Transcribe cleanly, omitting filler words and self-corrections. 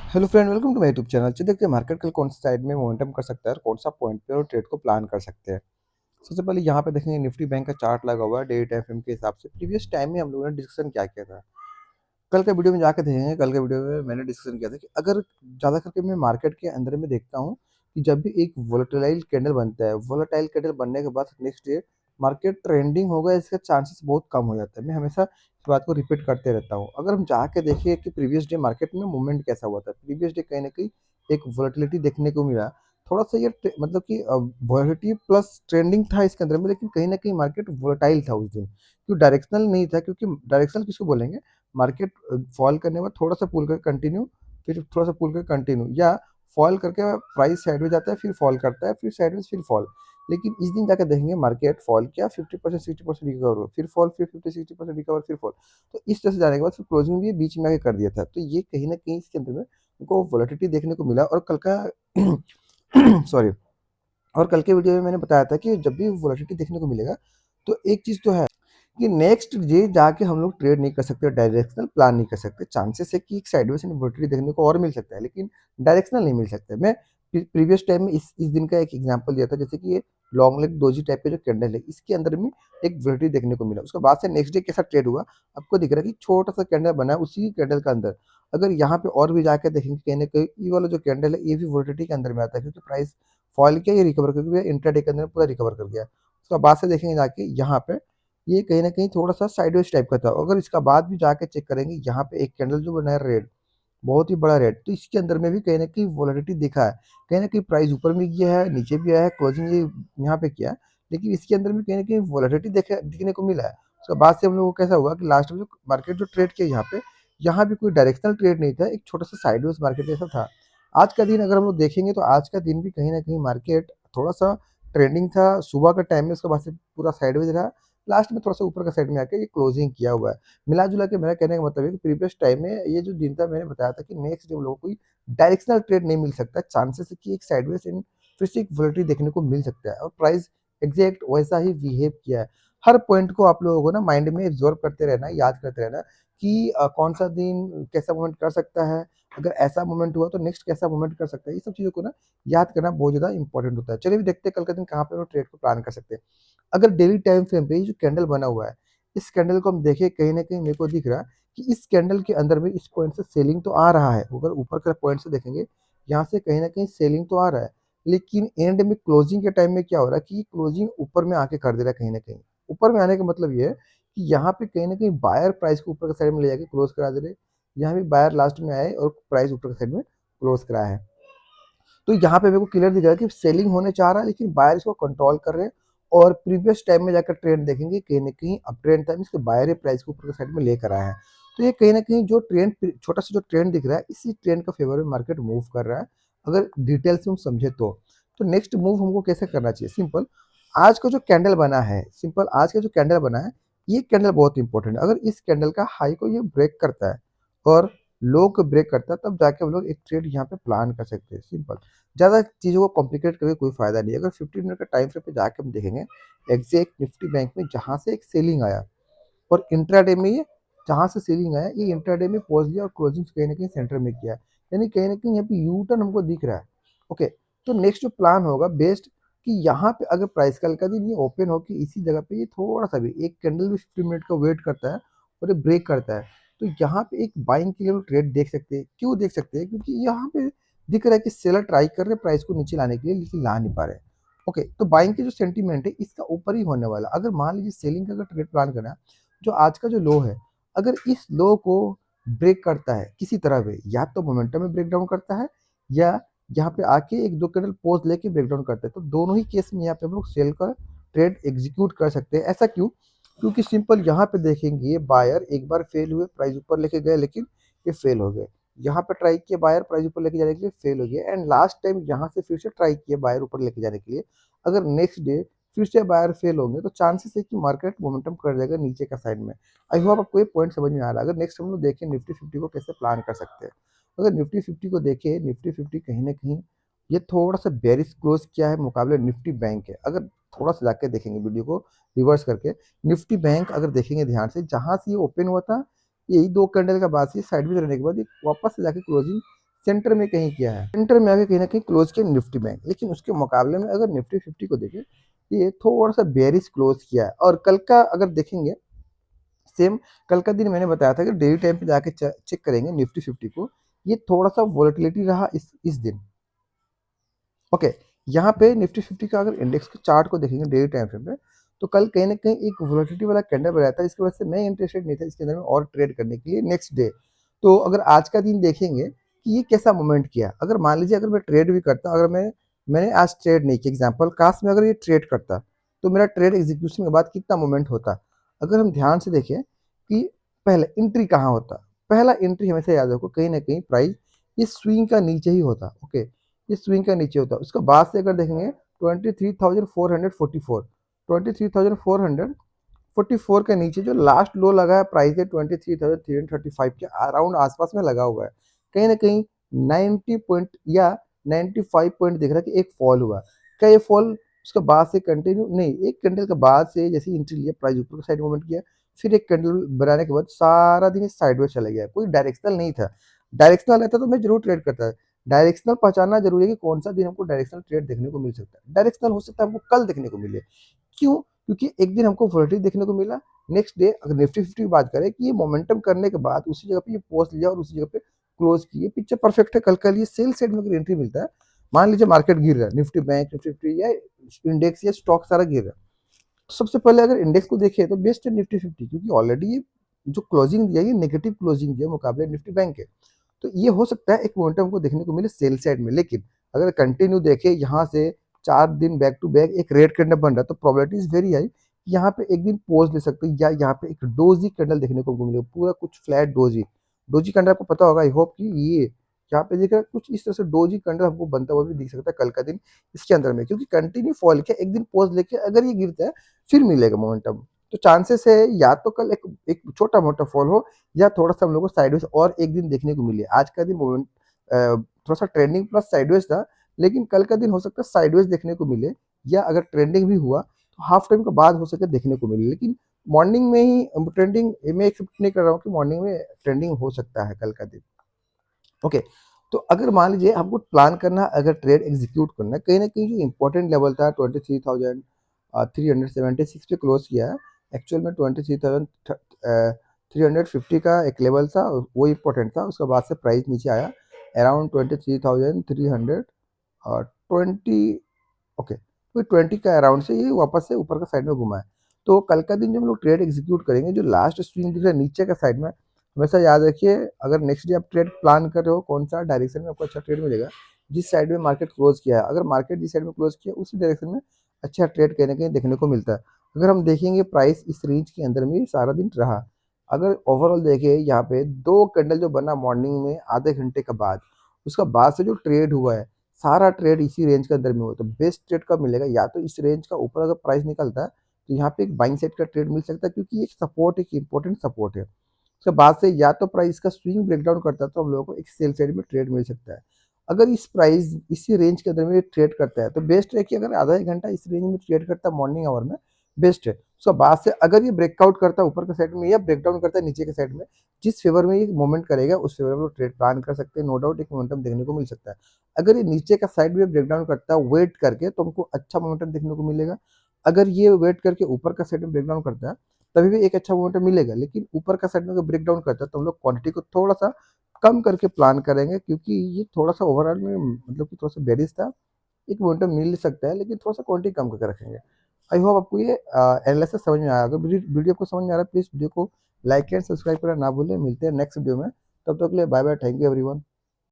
Hello friend, welcome to my YouTube channel. चलिए देखते हैं मार्केट कल कौन सी साइड में मोमेंटम कर सकता है और कौन सा पॉइंट पे और ट्रेड को प्लान कर सकते हैं। सबसे पहले यहाँ पे देखेंगे निफ्टी बैंक का चार्ट लगा हुआ है डे टाइम फ्रेम के हिसाब से। प्रीवियस टाइम में हम लोगों ने डिस्कशन क्या किया था, कल के वीडियो में जाके देखेंगे। कल के वीडियो में मैंने डिस्कशन किया था कि अगर ज़्यादा करके मैं मार्केट के अंदर में देखता हूँ कि जब भी एक वोलेटाइल कैंडल बनता है, वोलेटाइल कैंडल बनने के बाद नेक्स्ट डे मार्केट ट्रेंडिंग होगा, इसका चांसेस बहुत कम हो जाता है। मैं हमेशा इस बात को रिपीट करते रहता हूँ। अगर हम जाके देखिए कि प्रीवियस डे मार्केट में मूवमेंट कैसा हुआ था, प्रीवियस डे कहीं ना कहीं एक वोलेटिलिटी देखने को मिला। थोड़ा सा ये मतलब कि वोलेटिलिटी प्लस ट्रेंडिंग था इसके अंदर में, लेकिन कहीं ना कहीं मार्केट वोलेटाइल था उस दिन। क्यों डायरेक्शनल नहीं था, क्योंकि डायरेक्शनल किसको बोलेंगे, मार्केट फॉल करने के बाद थोड़ा सा पुल करके कंटिन्यू, फिर थोड़ा सा पुल करके कंटिन्यू, या फॉल करके प्राइस साइडवेज जाता है, फिर फॉल करता है, फिर साइडवेज, फिर फॉल। लेकिन इस दिन जाकर देखेंगे मार्केट फॉल किया, 50% 60% रिकवर हुआ, फिर फॉल, फिर 50-60% रिकवर, फिर फॉल। तो इस तरह से जाने के बाद फिर क्लोजिंग भी बीच में आके कर दिया था। तो ये कहीं ना कहीं इसके अंदर में उनको वोलेटिलिटी देखने को मिला। और कल का सॉरी, और कल के वीडियो में मैंने बताया था कि जब भी वोलेटिलिटी देखने को मिलेगा तो एक चीज़ तो है कि नेक्स्ट डे जाके हम लोग ट्रेड नहीं कर सकते, डायरेक्शनल प्लान नहीं कर सकते। चांसेस है कि एक साइडवेज वोलेटिलिटी देखने को और मिल सकता है, लेकिन डायरेक्शनल नहीं मिल सकता। मैं प्रीवियस टाइम में इस दिन का एक एग्जांपल दिया था, जैसे कि ये लॉन्ग लेग डोजी टाइप का जो कैंडल है, इसके अंदर में एक वोलेटिलिटी देखने को मिला। उसके बाद से नेक्स्ट डे कैसा ट्रेड हुआ, आपको दिख रहा है कि छोटा सा कैंडल बना है उसी कैंडल के अंदर। अगर यहाँ पे और भी जाके देखेंगे कहीं ना कहीं ये वाला जो कैंडल है ये भी वोलेटिलिटी के अंदर में आता है, क्योंकि प्राइस फॉल किया, ये रिकवर करके इंट्राडे के अंदर पूरा रिकवर कर गया। उसके बाद से देखेंगे जाके यहाँ पे ये कहीं न कहीं थोड़ा-सा साइडवेज टाइप का था। अगर इसका बाद भी जाके चेक करेंगे, यहाँ पे एक कैंडल जो बना है रेड, बहुत ही बड़ा रेड, तो इसके अंदर में भी कहीं न कहीं वोलेटिलिटी दिखा है। कहीं न कहीं प्राइस ऊपर भी गया है, नीचे भी आया है, क्लोजिंग ये यहाँ पे किया है, लेकिन इसके अंदर भी कहीं न कहीं वोलेटिलिटी देखे दिखने को मिला है। उसके बाद से हम लोगों को कैसा हुआ कि लास्ट में जो मार्केट जो ट्रेड किया यहाँ पे, यहाँ भी कोई डायरेक्शनल ट्रेड नहीं था, एक छोटा-सा साइडवेज मार्केट जैसा था। आज का दिन अगर हम लोग देखेंगे तो आज का दिन भी कहीं न कहीं मार्केट थोड़ा-सा ट्रेंडिंग था सुबह के टाइम में, उसके बाद से पूरा साइडवेज रहा। लास्ट में थोड़ा-सा ऊपर का साइड में आके ये क्लोजिंग किया हुआ है। मिला-जुला के मेरा कहने का मतलब है कि प्रीवियस टाइम में ये जो दिन था, मैंने बताया था कि नेक्स्ट डे हम लोगों को कोई डायरेक्शनल ट्रेड नहीं मिल सकता। चांसेस है कि एक साइडवेज एंड फिर से एक वोलेटिलिटी देखने को मिल सकता है, और प्राइस एग्ज़ैक्ट वैसा ही बिहेव किया है। हर पॉइंट को आप लोगों को ना माइंड में एब्ज़ॉर्ब करते रहना है, याद करते रहना है कि कौन-सा दिन कैसा मूवमेंट कर सकता है, अगर ऐसा मूवमेंट हुआ तो नेक्स्ट कैसा मूवमेंट कर सकता है। ये सब चीज़ों को ना याद करना बहुत ज़्यादा इंपॉर्टेंट होता है। चलिए, भी देखते हैं कल के दिन कहाँ पे हम ट्रेड को प्लान कर सकते हैं। अगर डेली टाइम फ्रेम पे ये जो कैंडल बना हुआ है, इस कैंडल को हम देखें, कहीं न कहीं मेरे को दिख रहा है कि इस कैंडल के अंदर में इस पॉइंट से सेलिंग तो आ रहा है। अगर ऊपर के पॉइंट से देखेंगे, यहाँ से कहीं न कहीं सेलिंग तो आ रहा है। लेकिन एंड में क्लोजिंग के टाइम में क्या हो रहा है कि क्लोजिंग ऊपर में आके कर दे रहा है कहीं न कहीं। ऊपर में आने का मतलब ये है कि यहाँ पे कहीं न कहीं बायर प्राइस को ऊपर के साइड में ले जाके क्लोज़ करा दे रहे हैं। यहाँ भी बायर लास्ट में आए और प्राइस ऊपर के साइड में क्लोज़ कराया है। तो यहाँ पे मेरे को क्लियर दिख रहा है कि सेलिंग होने चाह रहा है, लेकिन बायर इसको कंट्रोल कर रहे हैं। और प्रीवियस टाइम में जाकर ट्रेंड देखेंगे, कहीं न कहीं अप ट्रेंड था, इसके बायर प्राइस को ऊपर के साइड में लेकर आए हैं। तो ये कहीं न कहीं जो ट्रेंड छोटा सा जो ट्रेंड दिख रहा है, इसी ट्रेंड का फेवर में मार्केट मूव कर रहा है, अगर डिटेल से हम समझे तो। तो नेक्स्ट मूव हमको कैसे करना चाहिए? सिंपल, आज का जो कैंडल बना है, सिंपल आज का जो कैंडल बना है, ये कैंडल बहुत इंपॉर्टेंट है। अगर इस कैंडल का हाई को ये ब्रेक करता है और लो को ब्रेक करता है, तब जाके हम लोग एक ट्रेड यहाँ पे प्लान कर सकते हैं। सिंपल, ज़्यादा चीज़ों को कॉम्प्लिकेट करके कोई फ़ायदा नहीं है। अगर 15 मिनट का टाइम फ्रेम पे जाके हम देखेंगे, एग्जैक्ट निफ्टी बैंक में जहाँ से एक सेलिंग आया और इंट्राडे में ये जहाँ से सेलिंग आया, ये इंट्राडे में पहुँच लिया और क्लोजिंग कहीं न कहीं सेंटर में किया है। यानी कहीं न कहीं यहाँ पे यू टर्न हमको दिख रहा है। ओके, तो नेक्स्ट जो प्लान होगा बेस्ट, कि यहाँ पे अगर प्राइस कल का दिन ये ओपन हो के इसी जगह पे ये थोड़ा-सा भी एक कैंडल भी 15 मिनट का वेट करता है और ये ब्रेक करता है, तो यहाँ पे एक बाइंग के लिए हम ट्रेड देख सकते हैं। क्यों देख सकते हैं? क्योंकि यहाँ पे दिख रहा है कि सेलर ट्राई कर रहे हैं प्राइस को नीचे लाने के लिए, लेकिन ला नहीं पा रहे हैं। ओके, तो बाइंग के जो सेंटीमेंट है इसका ऊपर ही होने वाला। अगर मान लीजिए सेलिंग का अगर ट्रेड प्लान करना है, जो आज का जो लो है, अगर इस लो को ब्रेक करता है किसी तरह पे, या तो मोमेंटम में ब्रेक डाउन करता है, या यहाँ पे आके एक दो कैंडल पोज लेके ब्रेक डाउन करता है, तो दोनों ही केस में यहाँ पे हम लोग सेल का ट्रेड एग्जीक्यूट कर सकते हैं। ऐसा क्यों? क्योंकि सिंपल यहाँ पे देखेंगे, ये बायर एक बार फेल हुए, प्राइस ऊपर लेके गए, लेकिन ये फेल हो गए। यहाँ पे ट्राई किया बायर प्राइस ऊपर लेके जाने के लिए, फेल हो गया। एंड लास्ट टाइम यहाँ से फिर से ट्राई किया बायर ऊपर लेके जाने के लिए, अगर नेक्स्ट डे फिर से बायर फेल होंगे, तो चांसेस है कि मार्केट मोमेंटम कर जाएगा नीचे का साइड में। आई होप आपको ये पॉइंट समझ में आ रहा है। अगर नेक्स्ट हम लोग देखें निफ्टी 50 को कैसे प्लान कर सकते हैं। अगर निफ्टी 50 को देखें, निफ्टी 50 कहीं न कहीं ये थोड़ा-सा बेयरिश क्लोज़ किया है मुकाबले निफ्टी बैंक के। अगर थोड़ा-सा जाके देखेंगे वीडियो को रिवर्स करके, निफ्टी बैंक अगर देखेंगे ध्यान से, जहाँ से ये ओपन हुआ था, यही 2 कैंडल के बाद से साइडवेज रहने के बाद ये वापस से जाके क्लोजिंग सेंटर में कहीं किया है, सेंटर में आके कहीं ना कहीं क्लोज किया निफ्टी बैंक। लेकिन उसके मुकाबले में अगर निफ्टी 50 को देखें, ये थोड़ा सा बेरिश क्लोज किया है। और कल का अगर देखेंगे, सेम कल का दिन मैंने बताया था कि डेली टाइम पे जाके चेक करेंगे निफ्टी 50 को, ये थोड़ा सा वोलेटिलिटी रहा इस दिन। ओके, यहाँ पे निफ्टी 50 का अगर इंडेक्स के चार्ट को देखेंगे डेली टाइम फ्रेम पे, तो कल कहीं ना कहीं एक वोलेटिलिटी वाला कैंडल बनाया था, जिसकी वजह से मैं इंटरेस्टेड नहीं था इसके अंदर में और ट्रेड करने के लिए नेक्स्ट डे। तो अगर आज का दिन देखेंगे कि ये कैसा मोमेंट किया, अगर मान लीजिए अगर मैं ट्रेड भी करता, अगर मैंने आज ट्रेड नहीं किया, एग्जाम्पल काश में अगर ये ट्रेड करता, तो मेरा ट्रेड एग्जीक्यूशन के बाद कितना मोमेंट होता। अगर हम ध्यान से देखें कि पहले एंट्री कहाँ होता, पहला एंट्री हमेशा याद रखो कहीं ना कहीं प्राइस इस स्विंग का नीचे ही होता। ओके, इस स्विंग का नीचे होता है। उसके बाद से अगर देखेंगे 23,444, 23,444 के नीचे जो लास्ट लो लगा है प्राइस है 23,335 के अराउंड आसपास में लगा हुआ है। कहीं ना कहीं 90 पॉइंट या 95 पॉइंट दिख रहा है कि एक फॉल हुआ। क्या ये फॉल उसके बाद से कंटिन्यू नहीं, एक कैंडल के बाद से जैसे एंट्री लिया प्राइस ऊपर की साइड मूवमेंट किया, फिर एक कैंडल बनाने के बाद सारा दिन साइडवेज चला गया, कोई डायरेक्शनल नहीं था। डायरेक्शनल रहता तो मैं जरूर ट्रेड करता। डायरेक्शनल पहचानना जरूरी है कि कौन सा दिन हमको डायरेक्शनल ट्रेड देखने को मिल सकता है। डायरेक्शनल हो सकता है हमको कल देखने को मिले, क्यों? क्योंकि एक दिन हमको वोलेटिलिटी देखने को मिला, नेक्स्ट डे अगर निफ्टी 50 की बात करें कि ये मोमेंटम करने के बाद उसी जगह पे ये पोस्ट लिया और उसी जगह पे क्लोज किए, पिक्चर परफेक्ट है। कल का लिए सेल साइड में अगर एंट्री मिलता है, मान लीजिए मार्केट गिर रहा है, निफ्टी बैंक, निफ्टी 50 या इंडेक्स या स्टॉक सारा गिर रहा है, तो सबसे पहले अगर इंडेक्स को देखें तो बेस्ट है निफ्टी 50, क्योंकि ऑलरेडी ये जो क्लोजिंग दिया ये नेगेटिव क्लोजिंग दिया मुकाबले निफ्टी बैंक के। तो ये हो सकता है एक मोमेंटम को देखने को मिले सेल साइड में। लेकिन अगर कंटिन्यू देखें यहाँ से 4 दिन बैक टू बैक एक रेड कैंडल बन रहा है, तो प्रोबेबिलिटी इज वेरी हाई कि यहाँ पे एक दिन पोज ले सकते हैं, या यहाँ पे एक डोजी कैंडल देखने को मिलेगा, पूरा कुछ फ्लैट डोजी। डोजी कैंडल आपको पता होगा, आई होप कि ये यहाँ पे देखा कुछ इस तरह से डोजी कैंडल हमको बनता हुआ भी दिख सकता है कल का दिन इसके अंदर में, क्योंकि कंटिन्यू फॉल किया, एक दिन पोज लेके अगर ये गिरता है फिर मिलेगा मोमेंटम। तो चांसेस है या तो कल एक छोटा मोटा फॉल हो, या थोड़ा सा हम लोग को साइडवेज और एक दिन देखने को मिले। आज का दिन मोमेंट थोड़ा सा ट्रेंडिंग प्लस साइडवेज था, लेकिन कल का दिन हो सकता है साइडवेज देखने को मिले, या अगर ट्रेंडिंग भी हुआ तो हाफ टाइम के बाद हो सके देखने को मिले। लेकिन मॉर्निंग में ही ट्रेंडिंग मैं एक्सेप्ट नहीं कर रहा हूँ कि मॉर्निंग में ट्रेंडिंग हो सकता है कल का दिन। ओके, तो अगर मान लीजिए हमको प्लान करना, अगर ट्रेड एग्जीक्यूट करना है, कहीं ना कहीं जो इंपॉर्टेंट लेवल था 23,376 पे क्लोज किया है, एक्चुअल में 23,350 का एक लेवल था, वो इंपॉर्टेंट था। उसके बाद से प्राइस नीचे आया अराउंड 23,320। ओके, तो 20 का अराउंड से ये वापस से ऊपर का साइड में घुमा है। तो कल का दिन जब हम लोग ट्रेड एग्जीक्यूट करेंगे, जो लास्ट स्विंग दिख रहा है नीचे का साइड में, हमेशा याद रखिए अगर नेक्स्ट डे आप ट्रेड प्लान कर रहे हो, कौन सा डायरेक्शन में आपको अच्छा ट्रेड मिलेगा, जिस साइड में मार्केट क्लोज किया है। अगर मार्केट जिस साइड में क्लोज किया उसी डायरेक्शन में अच्छा ट्रेड कहीं ना कहीं देखने को मिलता है। अगर हम देखेंगे प्राइस इस रेंज के अंदर में सारा दिन रहा, अगर ओवरऑल देखें यहाँ पे दो कैंडल जो बना मॉर्निंग में आधे घंटे के बाद, उसका बाद से जो ट्रेड हुआ है सारा ट्रेड इसी रेंज के अंदर में हो, तो बेस्ट ट्रेड कब मिलेगा, या तो इस रेंज का ऊपर अगर प्राइस निकलता है तो यहाँ पे एक बाइंग साइड का ट्रेड मिल सकता है, क्योंकि एक सपोर्ट, एक इंपॉर्टेंट सपोर्ट है। उसके बाद से या तो प्राइस का स्विंग ब्रेकडाउन करता है तो हम लोगों को एक सेल साइड में ट्रेड मिल सकता है। अगर इस प्राइस इसी रेंज के अंदर में ट्रेड करता है तो बेस्ट है कि अगर आधा एक घंटा इस रेंज में ट्रेड करता है मॉर्निंग आवर में, बेस्ट है। उसके बाद से अगर ये ब्रेकआउट करता है ऊपर के साइड में या ब्रेकडाउन करता है नीचे के साइड में, जिस फेवर में ये मूवमेंट करेगा उस फेवर में ट्रेड प्लान कर सकते हैं, नो डाउट एक मोमेंटम देखने को मिल सकता है। अगर ये नीचे का साइड में ब्रेकडाउन करता है वेट करके, तो हमको अच्छा मोमेंटम देखने को मिलेगा। अगर ये वेट करके ऊपर का साइड में ब्रेकडाउन करता है, तभी भी एक अच्छा मोमेंटम मिलेगा। लेकिन ऊपर का सेट में अगर ब्रेकडाउन करता है तो हम लोग क्वांटिटी को थोड़ा सा कम करके प्लान करेंगे, क्योंकि ये थोड़ा सा ओवरऑल में मतलब कि थोड़ा सा बेरिश था, एक मोमेंटम मिल सकता है, लेकिन थोड़ा सा क्वांटिटी कम करके रखेंगे। आई होप आपको ये एनालिसिस समझ में आया। अगर वीडियो को समझ में आ रहा है, प्लीज़ वीडियो को लाइक एंड सब्सक्राइब करना ना भूलें। मिलते हैं नेक्स्ट वीडियो में, तब तक के लिए bye bye, thank you everyone.